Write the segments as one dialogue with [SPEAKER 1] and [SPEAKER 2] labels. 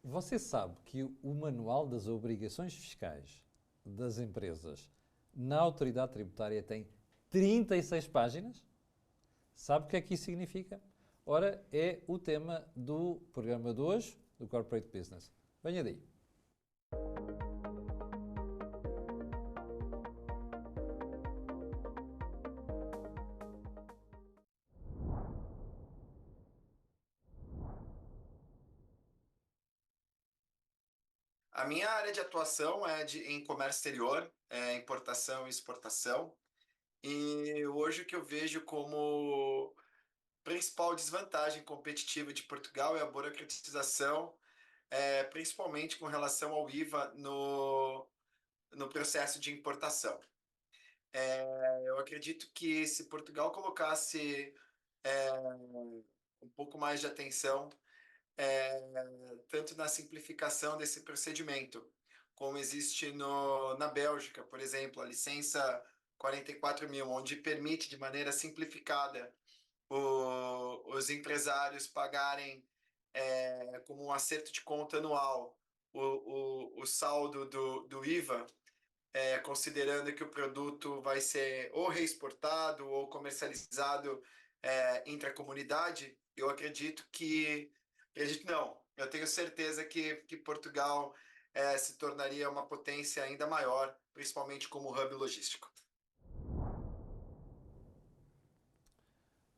[SPEAKER 1] Você sabe que o Manual das Obrigações Fiscais das Empresas na Autoridade Tributária tem 36 páginas? Sabe o que é que isso significa? Ora, é o tema do programa de hoje, do Corporate Business. Venha daí.
[SPEAKER 2] A minha área de atuação é em comércio exterior, importação e exportação. E hoje o que eu vejo como principal desvantagem competitiva de Portugal é a burocratização, principalmente com relação ao IVA no processo de importação. Eu acredito que se Portugal colocasse um pouco mais de atenção tanto na simplificação desse procedimento, como existe na Bélgica, por exemplo, a licença 44.000, onde permite de maneira simplificada os empresários pagarem como um acerto de conta anual o saldo do IVA, considerando que o produto vai ser ou reexportado ou comercializado intracomunidade. Eu acredito que Acredito não. Eu tenho certeza que Portugal se tornaria uma potência ainda maior, principalmente como hub logístico.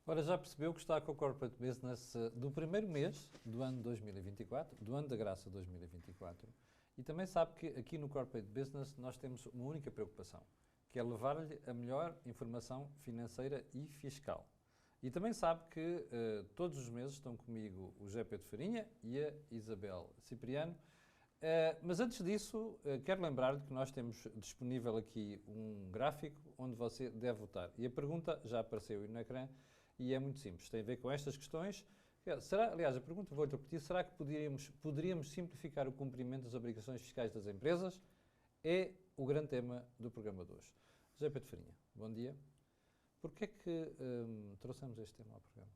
[SPEAKER 1] Ora, já percebeu que está com o Corporate Business do primeiro mês do ano 2024, do ano da graça 2024, e também sabe que aqui no Corporate Business nós temos uma única preocupação, que é levar-lhe a melhor informação financeira e fiscal. E também sabe que todos os meses estão comigo o José Pedro Farinha e a Isabel Cipriano. Mas antes disso, quero lembrar-lhe que nós temos disponível aqui um gráfico onde você deve votar. E a pergunta já apareceu aí no ecrã e é muito simples. Tem a ver com estas questões. Aliás, a pergunta vou-lhe repetir. Será que poderíamos simplificar o cumprimento das obrigações fiscais das empresas? É o grande tema do programa de hoje. José Pedro Farinha, bom dia. Porquê é que trouxemos este tema ao programa?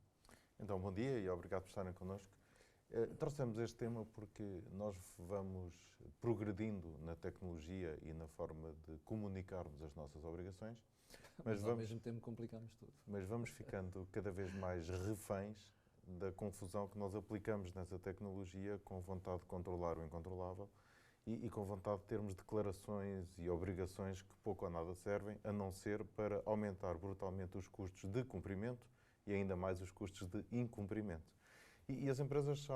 [SPEAKER 3] Então, bom dia e obrigado por estarem connosco. Trouxemos este tema porque nós vamos progredindo na tecnologia e na forma de comunicarmos as nossas obrigações,
[SPEAKER 1] mas ao mesmo tempo complicamos tudo.
[SPEAKER 3] Mas vamos ficando cada vez mais reféns da confusão que nós aplicamos nessa tecnologia com vontade de controlar o incontrolável e com vontade de termos declarações e obrigações que pouco ou nada servem, a não ser para aumentar brutalmente os custos de cumprimento e ainda mais os custos de incumprimento. E as empresas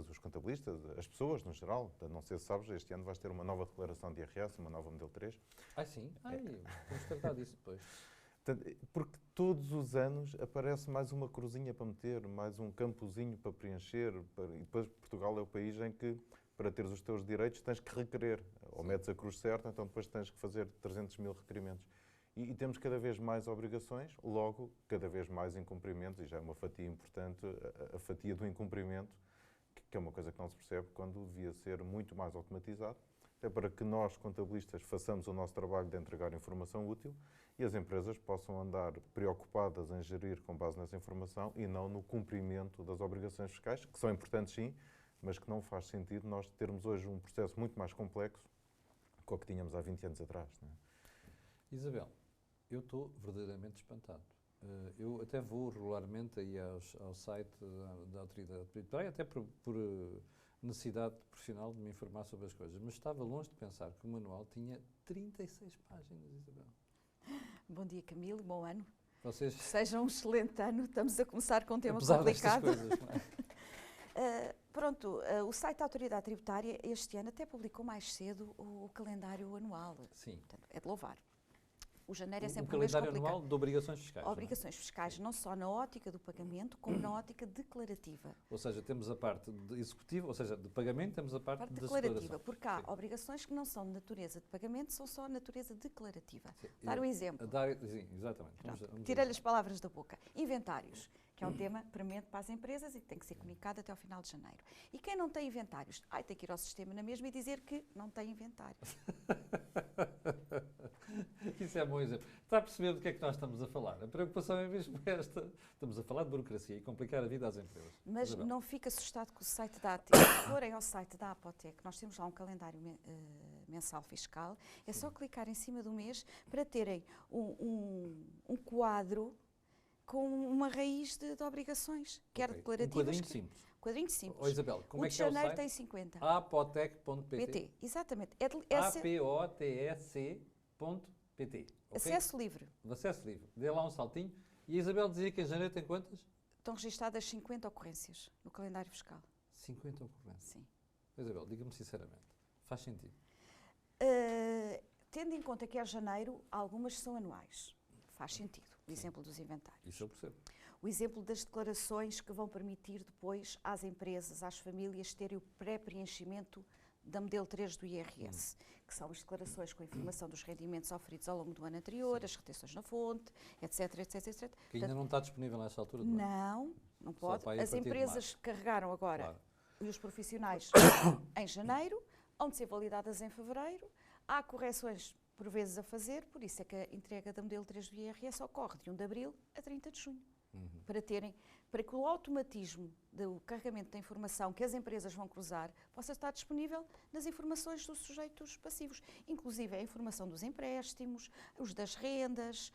[SPEAKER 3] os contabilistas, as pessoas no geral, não sei se sabes, este ano vais ter uma nova declaração de IRS, uma nova modelo 3.
[SPEAKER 1] Sim? Vamos tratar disso depois.
[SPEAKER 3] Porque todos os anos aparece mais uma cruzinha para meter, mais um campozinho para preencher, e depois Portugal é o país em que, para teres os teus direitos, tens que requerer. Ou metes a cruz certa, então depois tens que fazer 300 mil requerimentos. E temos cada vez mais obrigações, logo cada vez mais incumprimentos, e já é uma fatia importante, a fatia do incumprimento, que é uma coisa que não se percebe quando devia ser muito mais automatizado, até para que nós, contabilistas, façamos o nosso trabalho de entregar informação útil e as empresas possam andar preocupadas em gerir com base nessa informação e não no cumprimento das obrigações fiscais, que são importantes sim, mas que não faz sentido nós termos hoje um processo muito mais complexo que o que tínhamos há 20 anos atrás. Não é?
[SPEAKER 1] Isabel, eu estou verdadeiramente espantado. Eu até vou regularmente aí ao site da Autoridade Tributária, até por necessidade profissional de me informar sobre as coisas, mas estava longe de pensar que o manual tinha 36 páginas, Isabel.
[SPEAKER 4] Bom dia, Camilo, bom ano.
[SPEAKER 1] Vocês...
[SPEAKER 4] Seja um excelente ano, estamos a começar com um tema
[SPEAKER 1] apesar
[SPEAKER 4] complicado.
[SPEAKER 1] Destas coisas, não é?
[SPEAKER 4] O site da Autoridade Tributária este ano até publicou mais cedo o calendário anual.
[SPEAKER 1] Sim.
[SPEAKER 4] Portanto, é de louvar. O janeiro é
[SPEAKER 1] Um
[SPEAKER 4] sempre o mês
[SPEAKER 1] calendário
[SPEAKER 4] complicado.
[SPEAKER 1] anual de obrigações fiscais.
[SPEAKER 4] Obrigações fiscais, não só na ótica do pagamento, como na ótica declarativa.
[SPEAKER 1] Ou seja, temos a parte executiva, ou seja, de pagamento, temos a parte
[SPEAKER 4] declarativa, porque há
[SPEAKER 1] Sim.
[SPEAKER 4] obrigações que não são de natureza de pagamento, são só de natureza declarativa.
[SPEAKER 1] Sim.
[SPEAKER 4] Dar um exemplo.
[SPEAKER 1] Sim, exatamente.
[SPEAKER 4] Tira-lhe as palavras da boca. Inventários, que é um tema premente para as empresas e que tem que ser comunicado até ao final de janeiro. E quem não tem inventários, tem que ir ao sistema na mesma e dizer que não tem inventário.
[SPEAKER 1] Isso é um bom exemplo. Está a perceber do que é que nós estamos a falar? A preocupação é mesmo esta. Estamos a falar de burocracia e complicar a vida às empresas.
[SPEAKER 4] Mas
[SPEAKER 1] Isabel.
[SPEAKER 4] não fique assustado com o site da AT. Se forem ao site da Apotec, nós temos lá um calendário mensal fiscal, é só clicar em cima do mês para terem um quadro com uma raiz de obrigações, quer declarativas...
[SPEAKER 1] Um quadrinho simples.
[SPEAKER 4] Quadrinho simples.
[SPEAKER 1] Oh, Isabel, como
[SPEAKER 4] o
[SPEAKER 1] é
[SPEAKER 4] de
[SPEAKER 1] que é o
[SPEAKER 4] janeiro
[SPEAKER 1] site?
[SPEAKER 4] tem 50.
[SPEAKER 1] apotec.pt.
[SPEAKER 4] PT, exatamente.
[SPEAKER 1] apotec.pt.
[SPEAKER 4] Acesso livre.
[SPEAKER 1] Acesso livre. Dê lá um saltinho. E a Isabel dizia que em janeiro tem quantas?
[SPEAKER 4] Estão registadas 50 ocorrências no calendário fiscal.
[SPEAKER 1] 50 ocorrências.
[SPEAKER 4] Sim.
[SPEAKER 1] Isabel, diga-me sinceramente, faz sentido?
[SPEAKER 4] Tendo em conta que é janeiro, algumas são anuais. Faz sentido. O exemplo dos inventários.
[SPEAKER 1] Isso eu percebo.
[SPEAKER 4] O exemplo das declarações que vão permitir depois às empresas, às famílias, terem o pré-preenchimento da modelo 3 do IRS, que são as declarações com a informação dos rendimentos oferidos ao longo do ano anterior, as retenções na fonte, etc, etc, etc.
[SPEAKER 1] Que ainda não está disponível nessa altura do ano.
[SPEAKER 4] Não pode.
[SPEAKER 1] para aí a
[SPEAKER 4] As
[SPEAKER 1] partir de
[SPEAKER 4] empresas carregaram agora
[SPEAKER 1] Claro.
[SPEAKER 4] e os profissionais em janeiro, hão de ser validadas em fevereiro. Há correções por vezes a fazer, por isso é que a entrega da modelo 3 do IRS ocorre de 1 de abril a 30 de junho. Para que o automatismo do carregamento da informação que as empresas vão cruzar possa estar disponível nas informações dos sujeitos passivos, inclusive a informação dos empréstimos, os das rendas,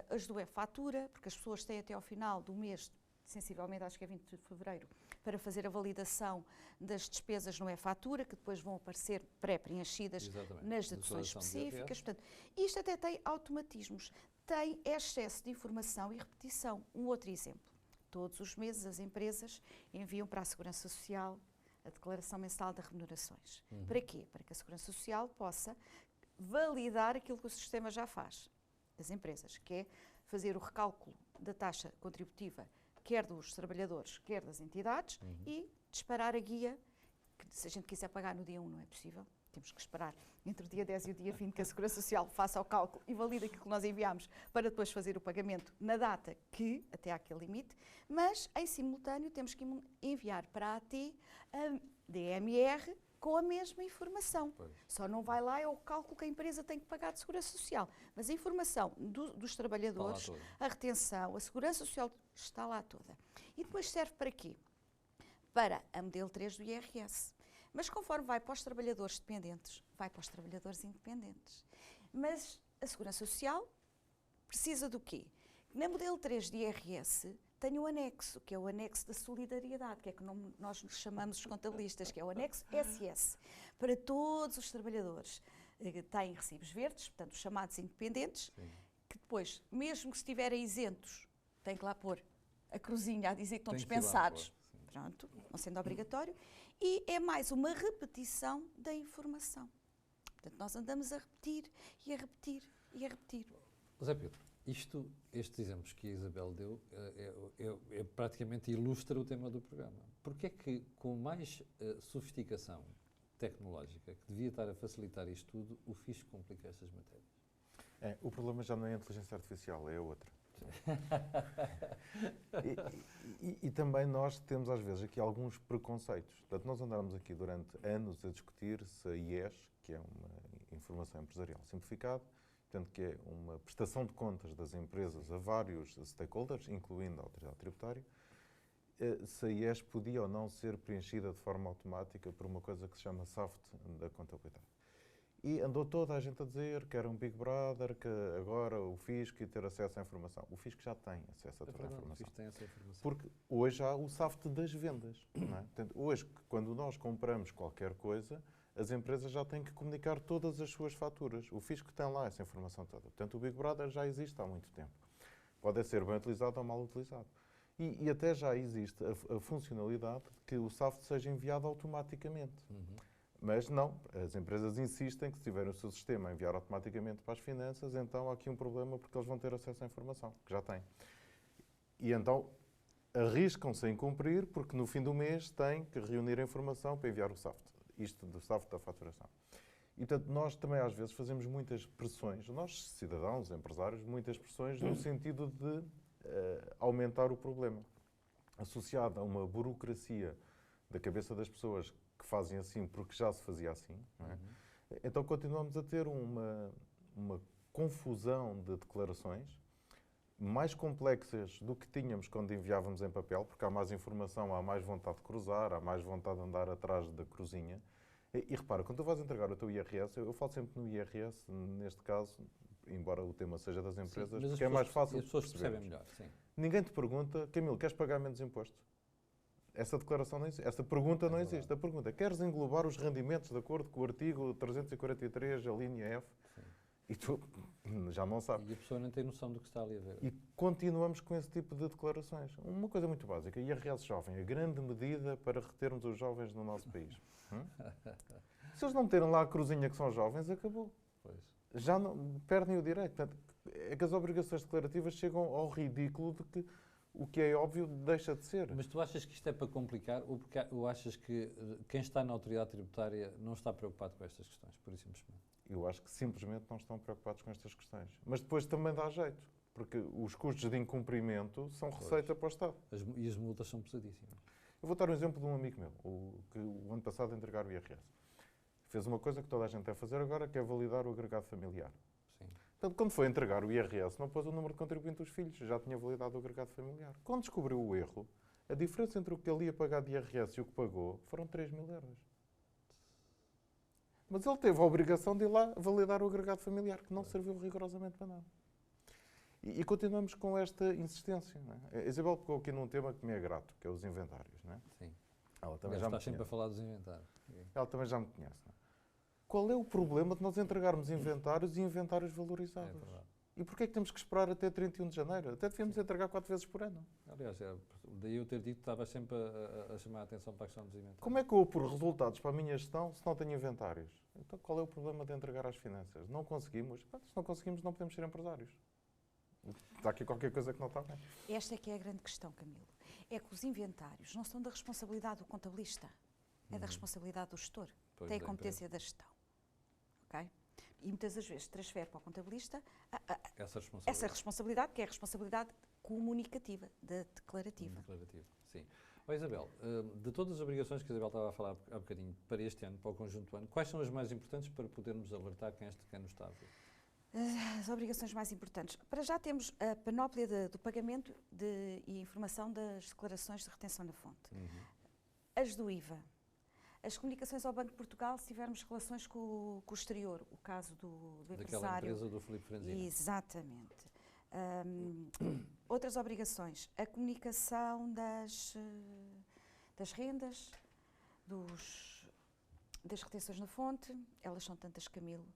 [SPEAKER 4] as do e-fatura, porque as pessoas têm até ao final do mês, sensivelmente acho que é 20 de fevereiro, para fazer a validação das despesas no e-fatura, que depois vão aparecer pré-preenchidas nas deduções específicas. Portanto, isto até tem automatismos, tem excesso de informação e repetição. Um outro exemplo. Todos os meses as empresas enviam para a Segurança Social a declaração mensal de remunerações. Para quê? Para que a Segurança Social possa validar aquilo que o sistema já faz. As empresas, que é fazer o recálculo da taxa contributiva, quer dos trabalhadores, quer das entidades, e disparar a guia, que se a gente quiser pagar no dia 1 não é possível, temos que esperar entre o dia 10 e o dia 20 que a Segurança Social faça o cálculo e valide aquilo que nós enviamos para depois fazer o pagamento na data que, até àquele limite, mas em simultâneo temos que enviar para a AT a DMR com a mesma informação.
[SPEAKER 1] Pois.
[SPEAKER 4] Só não vai lá é o cálculo que a empresa tem que pagar de Segurança Social, mas a informação dos trabalhadores, a retenção, a Segurança Social está lá toda. E depois serve para quê? Para a modelo 3 do IRS. Mas conforme vai para os trabalhadores dependentes, vai para os trabalhadores independentes. Mas a Segurança Social precisa do quê? Na modelo 3 de IRS tem um anexo, que é o anexo da solidariedade, que é que nós nos chamamos os contabilistas, que é o anexo SS, para todos os trabalhadores. Têm recibos verdes, portanto, os chamados independentes, que depois, mesmo que estiverem isentos, têm que lá pôr a cruzinha a dizer que estão dispensados. Pronto, não sendo obrigatório. E é mais uma repetição da informação. Portanto, nós andamos a repetir e a repetir e a repetir.
[SPEAKER 1] José Pedro, estes exemplos que a Isabel deu praticamente ilustra o tema do programa. Porquê é que, com mais sofisticação tecnológica, que devia estar a facilitar isto tudo, o fisco complica estas matérias?
[SPEAKER 3] O problema já não é a inteligência artificial, é a outra. E também nós temos às vezes aqui alguns preconceitos. Portanto, nós andámos aqui durante anos a discutir se a IES, que é uma informação empresarial simplificada, portanto que é uma prestação de contas das empresas a vários stakeholders, incluindo a autoridade tributária, se a IES podia ou não ser preenchida de forma automática por uma coisa que se chama SAFT da contabilidade. E andou toda a gente a dizer que era um Big Brother, que agora o fisco ia ter acesso à informação. O fisco já tem acesso a toda a informação.
[SPEAKER 1] O fisco tem essa informação.
[SPEAKER 3] Porque hoje há o SAFT das vendas. Não é? Portanto, hoje, quando nós compramos qualquer coisa, as empresas já têm que comunicar todas as suas faturas. O fisco tem lá essa informação toda. Portanto, o Big Brother já existe há muito tempo. Pode ser bem utilizado ou mal utilizado. E até já existe a funcionalidade que o SAFT seja enviado automaticamente. Mas não, as empresas insistem que se tiverem o seu sistema a enviar automaticamente para as finanças, então há aqui um problema porque eles vão ter acesso à informação, que já têm. E então arriscam-se a incumprir porque no fim do mês têm que reunir a informação para enviar o SAFT. Isto do SAFT da faturação. E portanto nós também às vezes fazemos muitas pressões, nós cidadãos, empresários, muitas pressões no sentido de aumentar o problema. Associado a uma burocracia da cabeça das pessoas que fazem assim porque já se fazia assim, não é? Então continuamos a ter uma confusão de declarações mais complexas do que tínhamos quando enviávamos em papel, porque há mais informação, há mais vontade de cruzar, há mais vontade de andar atrás da cruzinha. E repara, quando tu vais entregar o teu IRS, eu falo sempre no IRS, neste caso, embora o tema seja das empresas,
[SPEAKER 1] Sim,
[SPEAKER 3] porque é mais fácil
[SPEAKER 1] as pessoas
[SPEAKER 3] de
[SPEAKER 1] percebem
[SPEAKER 3] perceber.
[SPEAKER 1] melhor, sim.
[SPEAKER 3] Ninguém te pergunta, Camilo, queres pagar menos imposto? Essa declaração não existe. Essa pergunta não existe. A pergunta é, queres englobar os rendimentos de acordo com o artigo 343, a linha F?
[SPEAKER 1] Sim.
[SPEAKER 3] E tu já não sabes.
[SPEAKER 1] E a pessoa não tem noção do que está ali a ver.
[SPEAKER 3] E continuamos com esse tipo de declarações. Uma coisa muito básica, IRS jovem, a grande medida para retermos os jovens no nosso país. Se eles não meterem lá a cruzinha que são jovens, acabou.
[SPEAKER 1] Pois.
[SPEAKER 3] Já não, perdem o direito. Portanto, é que as obrigações declarativas chegam ao ridículo de que o que é óbvio deixa de ser.
[SPEAKER 1] Mas tu achas que isto é para complicar ou achas que quem está na autoridade tributária não está preocupado com estas questões, pura e simplesmente?
[SPEAKER 3] Eu acho que simplesmente não estão preocupados com estas questões. Mas depois também dá jeito, porque os custos de incumprimento são receita para o Estado.
[SPEAKER 1] E as multas são pesadíssimas.
[SPEAKER 3] Eu vou dar um exemplo de um amigo meu, que o ano passado entregar o IRS. Fez uma coisa que toda a gente deve fazer agora, que é validar o agregado familiar.
[SPEAKER 1] Sim.
[SPEAKER 3] Portanto, quando foi entregar o IRS, não pôs o número de contribuinte dos filhos, já tinha validado o agregado familiar. Quando descobriu o erro, a diferença entre o que ele ia pagar de IRS e o que pagou foram 3.000 euros. Mas ele teve a obrigação de ir lá validar o agregado familiar, que não serviu rigorosamente para nada. E continuamos com esta insistência. Não é? A Isabel pegou aqui num tema que me é grato, que é os inventários. Não é?
[SPEAKER 1] Sim.
[SPEAKER 3] Ela também
[SPEAKER 1] Deve
[SPEAKER 3] já me
[SPEAKER 1] estar sempre a
[SPEAKER 3] conhece.
[SPEAKER 1] falar dos inventários.
[SPEAKER 3] Ela também já me conhece. Não é? Qual é o problema de nós entregarmos inventários e inventários valorizados?
[SPEAKER 1] É verdade.
[SPEAKER 3] E porquê é que temos que esperar até 31 de janeiro? Até devíamos entregar 4 vezes por ano.
[SPEAKER 1] Aliás, daí eu ter dito que estava sempre a chamar a atenção para a questão dos inventários.
[SPEAKER 3] Como é que eu apuro resultados para a minha gestão se não tenho inventários? Então qual é o problema de entregar às finanças? Não conseguimos? Se não conseguimos, não podemos ser empresários. Está aqui qualquer coisa que não está bem.
[SPEAKER 4] Esta é que é a grande questão, Camilo. É que os inventários não são da responsabilidade do contabilista, é da responsabilidade do gestor.
[SPEAKER 1] Pois,
[SPEAKER 4] Tem a
[SPEAKER 1] da
[SPEAKER 4] competência da gestão. Ok? E muitas das vezes transfere para o contabilista essa responsabilidade, que é a responsabilidade comunicativa, declarativa.
[SPEAKER 1] Declarativa, sim. Ó Isabel, de todas as obrigações que a Isabel estava a falar há bocadinho para este ano, para o conjunto do ano, quais são as mais importantes para podermos alertar quem este ano está a ver?
[SPEAKER 4] As obrigações mais importantes. Para já temos a panóplia do pagamento e informação das declarações de retenção na fonte. As do IVA. As comunicações ao Banco de Portugal se tivermos relações com o exterior, o caso do
[SPEAKER 1] Daquela
[SPEAKER 4] empresário.
[SPEAKER 1] empresa do Filipe Franzino.
[SPEAKER 4] Exatamente. Outras obrigações. A comunicação das rendas, das retenções na fonte. Elas são tantas, Camilo.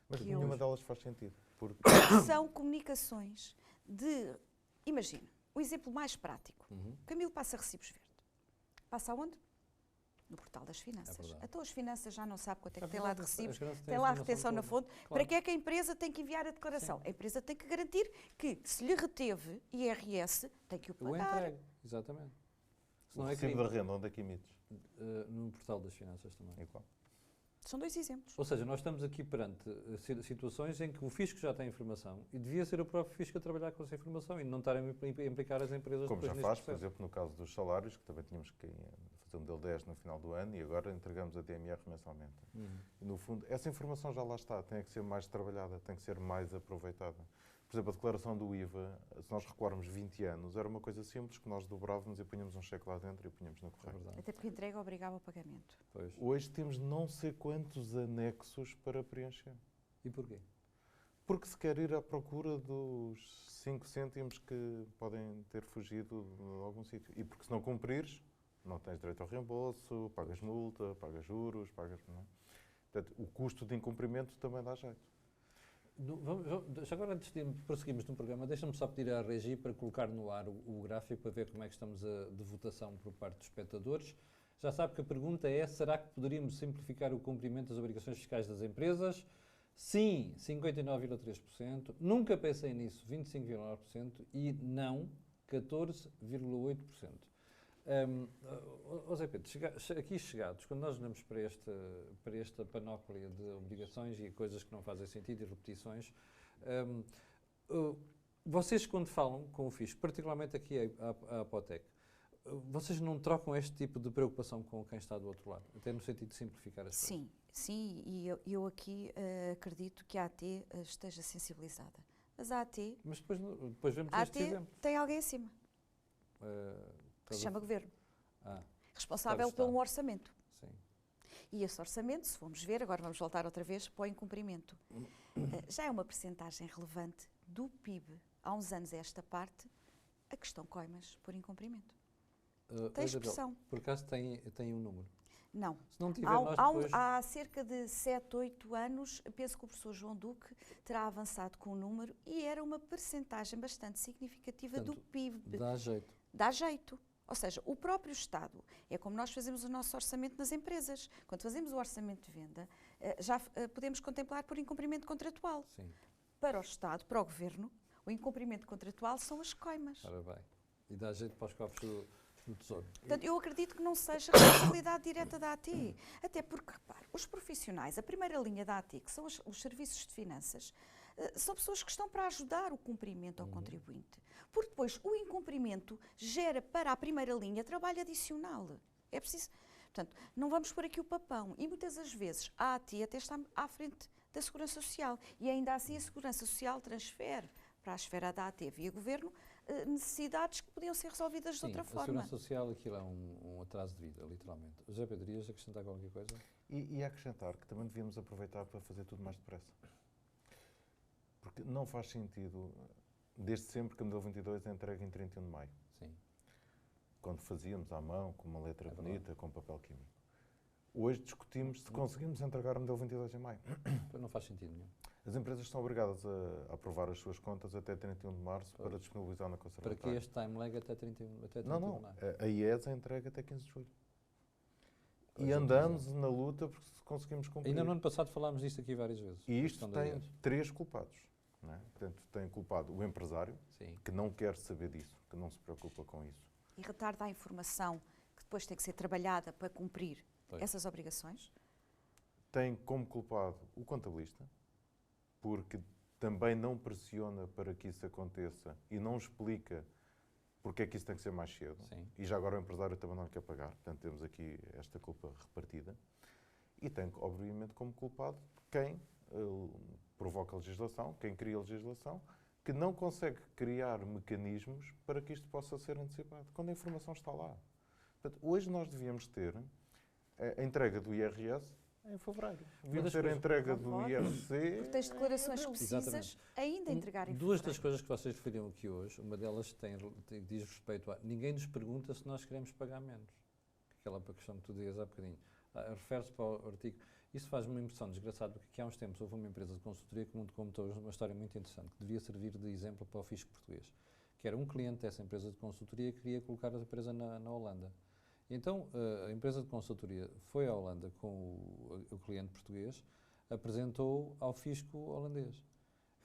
[SPEAKER 3] Mas
[SPEAKER 4] que
[SPEAKER 3] nenhuma
[SPEAKER 4] hoje
[SPEAKER 3] delas faz sentido. Porque
[SPEAKER 4] são comunicações de... Imagina, o exemplo mais prático. Camilo passa recibos verdes. Passa aonde? No portal das finanças.
[SPEAKER 1] verdade.
[SPEAKER 4] Então as finanças já não sabem quanto é que
[SPEAKER 1] É
[SPEAKER 4] tem lá de
[SPEAKER 1] verdade,
[SPEAKER 4] recibos,
[SPEAKER 1] as finanças têm
[SPEAKER 4] tem lá a
[SPEAKER 1] informação
[SPEAKER 4] retenção na
[SPEAKER 1] toda.
[SPEAKER 4] fonte.
[SPEAKER 1] Claro.
[SPEAKER 4] Para que é que a empresa tem que enviar a declaração? A empresa tem que garantir que, se lhe reteve IRS, tem que o
[SPEAKER 1] Eu
[SPEAKER 4] pagar.
[SPEAKER 1] entrego, exatamente.
[SPEAKER 3] o
[SPEAKER 1] Senão é
[SPEAKER 3] recibo
[SPEAKER 1] crime.
[SPEAKER 3] da renda, onde é que emites?
[SPEAKER 1] No portal das finanças também.
[SPEAKER 3] Igual.
[SPEAKER 4] São dois exemplos.
[SPEAKER 1] Ou seja, nós estamos aqui perante situações em que o fisco já tem informação e devia ser o próprio fisco a trabalhar com essa informação e não estarem a implicar as empresas
[SPEAKER 3] Como
[SPEAKER 1] depois
[SPEAKER 3] já faz,
[SPEAKER 1] neste
[SPEAKER 3] por
[SPEAKER 1] processo.
[SPEAKER 3] exemplo, no caso dos salários, que também tínhamos que fazer um modelo 10 no final do ano e agora entregamos a DMR mensalmente. E, no fundo, essa informação já lá está, tem que ser mais trabalhada, tem que ser mais aproveitada. Por exemplo, a declaração do IVA, se nós recuarmos 20 anos, era uma coisa simples que nós dobrávamos e punhamos um cheque lá dentro e punhamos no
[SPEAKER 1] É
[SPEAKER 3] correio.
[SPEAKER 1] verdade.
[SPEAKER 4] Até porque a entrega obrigava ao pagamento.
[SPEAKER 1] Pois.
[SPEAKER 3] Hoje temos não sei quantos anexos para preencher.
[SPEAKER 1] E porquê?
[SPEAKER 3] Porque se quer ir à procura dos 5 cêntimos que podem ter fugido de algum sítio. E porque se não cumprires, não tens direito ao reembolso, pagas multa, pagas juros, pagas... Não é? Portanto, o custo de incumprimento também dá jeito.
[SPEAKER 1] Já agora, antes de prosseguirmos no programa, deixa-me só pedir à Regi para colocar no ar o gráfico para ver como é que estamos de votação por parte dos espectadores. Já sabe que a pergunta é: será que poderíamos simplificar o cumprimento das obrigações fiscais das empresas? Sim, 59,3%. Nunca pensei nisso, 25,9%. E não, 14,8%. Zé Pedro, aqui chegados, quando nós olhamos para esta panóplia de obrigações e coisas que não fazem sentido e repetições, Vocês, quando falam com o fisco, particularmente aqui a Apotec, vocês não trocam este tipo de preocupação com quem está do outro lado? Até no sentido de simplificar as coisas?
[SPEAKER 4] Sim, e eu aqui acredito que a AT esteja sensibilizada. Mas a AT,
[SPEAKER 1] Mas depois vemos
[SPEAKER 4] a
[SPEAKER 1] estes
[SPEAKER 4] AT
[SPEAKER 1] exemplos.
[SPEAKER 4] tem alguém acima, que se chama Governo, responsável
[SPEAKER 1] Estado.
[SPEAKER 4] pelo orçamento.
[SPEAKER 1] Sim.
[SPEAKER 4] E esse orçamento, se formos ver, agora vamos voltar outra vez para o incumprimento, já é uma percentagem relevante do PIB. Há uns anos a esta parte, a questão coimas por incumprimento. Tem
[SPEAKER 1] Isabel,
[SPEAKER 4] expressão.
[SPEAKER 1] por acaso tem um número?
[SPEAKER 4] Não.
[SPEAKER 1] Se não tiver, nós depois...
[SPEAKER 4] Há cerca de 7, 8 anos, penso que o professor João Duque terá avançado com o número e era uma percentagem bastante significativa do PIB.
[SPEAKER 1] Dá jeito.
[SPEAKER 4] Dá jeito. Ou seja, o próprio Estado, é como nós fazemos o nosso orçamento nas empresas. Quando fazemos o orçamento de venda, já podemos contemplar por incumprimento contratual.
[SPEAKER 1] Sim.
[SPEAKER 4] Para o Estado, para o Governo, o incumprimento contratual são as coimas.
[SPEAKER 1] Ora bem. E dá jeito para os cofres do Tesouro.
[SPEAKER 4] Portanto, eu acredito que não seja responsabilidade direta da AT. Até porque, repare, os profissionais, a primeira linha da AT, que são os serviços de finanças, são pessoas que estão para ajudar o cumprimento ao contribuinte. Porque depois o incumprimento gera para a primeira linha trabalho adicional. É preciso... Portanto, não vamos pôr aqui o papão. E muitas das vezes a AT até está à frente da Segurança Social. E ainda assim a Segurança Social transfere para a esfera da AT via Governo necessidades que podiam ser resolvidas de outra forma.
[SPEAKER 1] A Segurança Social, aquilo é um atraso de vida, literalmente. José Pedro, ias acrescentar qualquer coisa?
[SPEAKER 3] E acrescentar que também devíamos aproveitar para fazer tudo mais depressa. Porque não faz sentido, desde sempre que a modelo 22 é entregue em 31 de maio.
[SPEAKER 1] Sim.
[SPEAKER 3] Quando fazíamos à mão, com uma letra bonita, com papel químico. Hoje discutimos se conseguimos entregar o modelo 22 em maio.
[SPEAKER 1] Então não faz sentido nenhum.
[SPEAKER 3] As empresas são obrigadas a aprovar as suas contas até 31 de março para disponibilizar na conservatória.
[SPEAKER 1] Para que este time lag até 31 de
[SPEAKER 3] Não.
[SPEAKER 1] maio?
[SPEAKER 3] A IES é entregue até 15 de julho.
[SPEAKER 1] Pois
[SPEAKER 3] E
[SPEAKER 1] é,
[SPEAKER 3] andamos na luta porque conseguimos cumprir.
[SPEAKER 1] Ainda no ano passado falámos disto aqui várias vezes.
[SPEAKER 3] E isto tem 3 culpados. Não é? Portanto, tem culpado o empresário,
[SPEAKER 1] Sim.
[SPEAKER 3] que não quer saber disso, que não se preocupa com isso.
[SPEAKER 4] E retarda a informação que depois tem que ser trabalhada para cumprir essas obrigações.
[SPEAKER 3] Tem como culpado o contabilista, porque também não pressiona para que isso aconteça e não explica porque é que isso tem que ser mais cedo.
[SPEAKER 1] Sim.
[SPEAKER 3] E já agora o empresário também não lhe quer pagar. Portanto, temos aqui esta culpa repartida. E tem, obviamente, como culpado quem provoca a legislação, quem cria a legislação, que não consegue criar mecanismos para que isto possa ser antecipado, quando a informação está lá. Portanto, hoje nós devíamos ter a entrega do IRS em fevereiro. Devíamos ter a entrega do IRC.
[SPEAKER 4] Porque tens declarações que precisas
[SPEAKER 1] Exatamente.
[SPEAKER 4] ainda entregar em
[SPEAKER 1] Duas
[SPEAKER 4] fevereiro.
[SPEAKER 1] das coisas que vocês referiram aqui hoje, uma delas diz respeito a ninguém nos pergunta se nós queremos pagar menos. Aquela questão que tu dizias há bocadinho. Refere-se para o artigo. Isso faz-me uma impressão desgraçada, porque aqui há uns tempos houve uma empresa de consultoria que contou uma história muito interessante, que devia servir de exemplo para o fisco português. Que era um cliente dessa empresa de consultoria que queria colocar a empresa na Holanda. Então, a empresa de consultoria foi à Holanda com o cliente português, apresentou ao fisco holandês.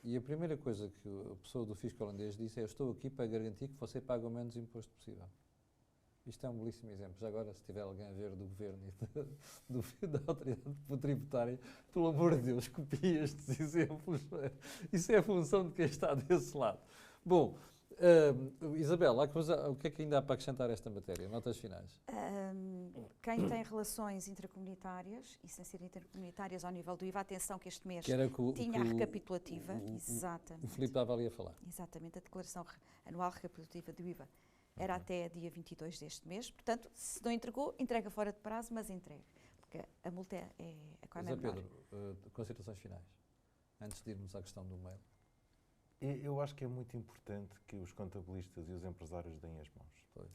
[SPEAKER 1] E a primeira coisa que a pessoa do fisco holandês disse é: eu estou aqui para garantir que você paga o menos imposto possível. Isto é um belíssimo exemplo. Já agora, se tiver alguém a ver do Governo e da Autoridade Tributária, pelo amor de Deus, copie estes exemplos. Isso é a função de quem está desse lado. Bom, Isabel, o que é que ainda há para acrescentar a esta matéria? Notas finais.
[SPEAKER 4] Quem tem relações intracomunitárias, e sem ser intercomunitárias ao nível do IVA, atenção que este mês tinha a recapitulativa. Exatamente.
[SPEAKER 1] O Filipe estava ali a falar.
[SPEAKER 4] Exatamente, a declaração anual recapitulativa do IVA era até dia 22 deste mês. Portanto, se não entregou, entrega fora de prazo, mas entregue. Porque a multa é a coisa menor.
[SPEAKER 1] Pedro, considerações finais, antes de irmos à questão do mail.
[SPEAKER 3] Eu acho que é muito importante que os contabilistas e os empresários deem as mãos.
[SPEAKER 1] Pois.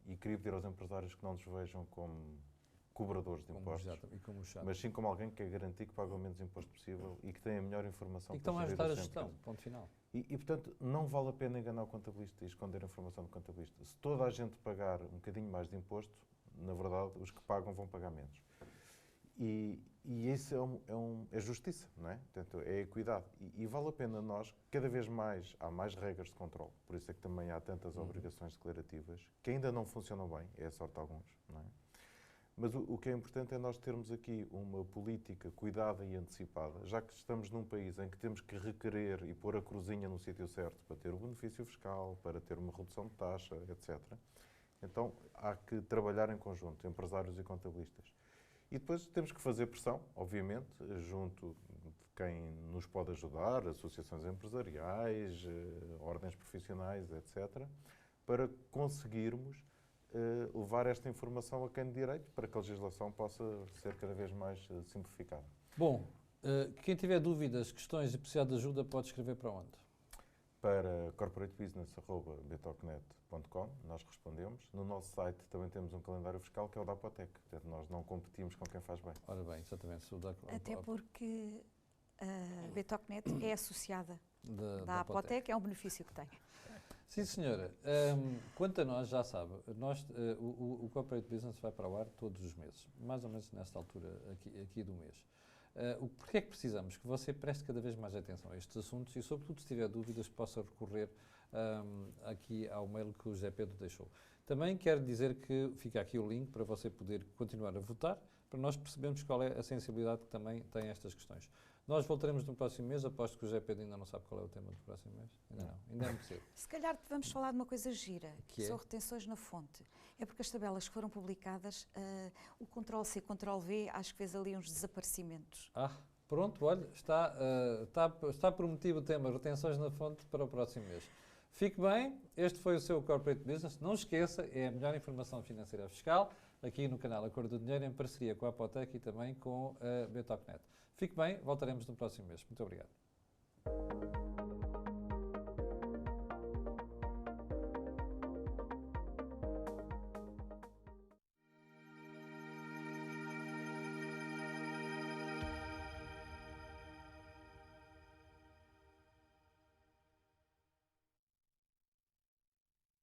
[SPEAKER 3] E queria pedir aos empresários que não nos vejam como cobradores de impostos, mas sim como alguém que quer garantir que paga o menos imposto possível e que tem a melhor informação
[SPEAKER 1] e que estão a
[SPEAKER 3] gerir
[SPEAKER 1] ajudar a
[SPEAKER 3] sua
[SPEAKER 1] gestão,
[SPEAKER 3] empresa.
[SPEAKER 1] ponto final.
[SPEAKER 3] E, portanto, não vale a pena enganar o contabilista e esconder a informação do contabilista. Se toda a gente pagar um bocadinho mais de imposto, na verdade, os que pagam vão pagar menos. E isso é justiça, não é? Portanto, é equidade. E vale a pena nós, cada vez mais, há mais regras de controle. Por isso é que também há tantas obrigações declarativas, que ainda não funcionam bem, é a sorte de alguns, não é? Mas o que é importante é nós termos aqui uma política cuidada e antecipada, já que estamos num país em que temos que requerer e pôr a cruzinha no sítio certo para ter o benefício fiscal, para ter uma redução de taxa, etc. Então, há que trabalhar em conjunto, empresários e contabilistas. E depois temos que fazer pressão, obviamente, junto de quem nos pode ajudar, associações empresariais, ordens profissionais, etc., para conseguirmos levar esta informação a quem de direito, para que a legislação possa ser cada vez mais simplificada.
[SPEAKER 1] Bom, quem tiver dúvidas, questões e precisar de ajuda, pode escrever para onde?
[SPEAKER 3] Para corporatebusiness.betocnet.com, nós respondemos. No nosso site também temos um calendário fiscal que é o da Apotec. Portanto, nós não competimos com quem faz bem.
[SPEAKER 1] Ora bem, exatamente.
[SPEAKER 4] Até porque a Betocnet é associada
[SPEAKER 1] da
[SPEAKER 4] Apotec, é um benefício que tem.
[SPEAKER 1] Sim, senhora. Quanto a nós, já sabe, o Corporate Business vai para o ar todos os meses, mais ou menos nesta altura aqui do mês. Porquê é que precisamos? Que você preste cada vez mais atenção a estes assuntos e, sobretudo, se tiver dúvidas, possa recorrer aqui ao mail que o José Pedro deixou. Também quero dizer que fica aqui o link para você poder continuar a votar, para nós percebermos qual é a sensibilidade que também tem estas questões. Nós voltaremos no próximo mês, aposto que o José Pedro ainda não sabe qual é o tema do próximo mês. Ainda não, ainda é muito cedo.
[SPEAKER 4] Se calhar vamos falar de uma coisa gira,
[SPEAKER 1] Que
[SPEAKER 4] são
[SPEAKER 1] é?
[SPEAKER 4] retenções na fonte. É porque as tabelas que foram publicadas, o Ctrl-C, Ctrl-V, acho que fez ali uns desaparecimentos.
[SPEAKER 1] Pronto, olha, está prometido o tema retenções na fonte para o próximo mês. Fique bem, este foi o seu Corporate Business. Não esqueça, é a melhor informação financeira fiscal, aqui no canal A Cor do Dinheiro, em parceria com a Apotec e também com a Betocnet. Fique bem, voltaremos no próximo mês. Muito obrigado.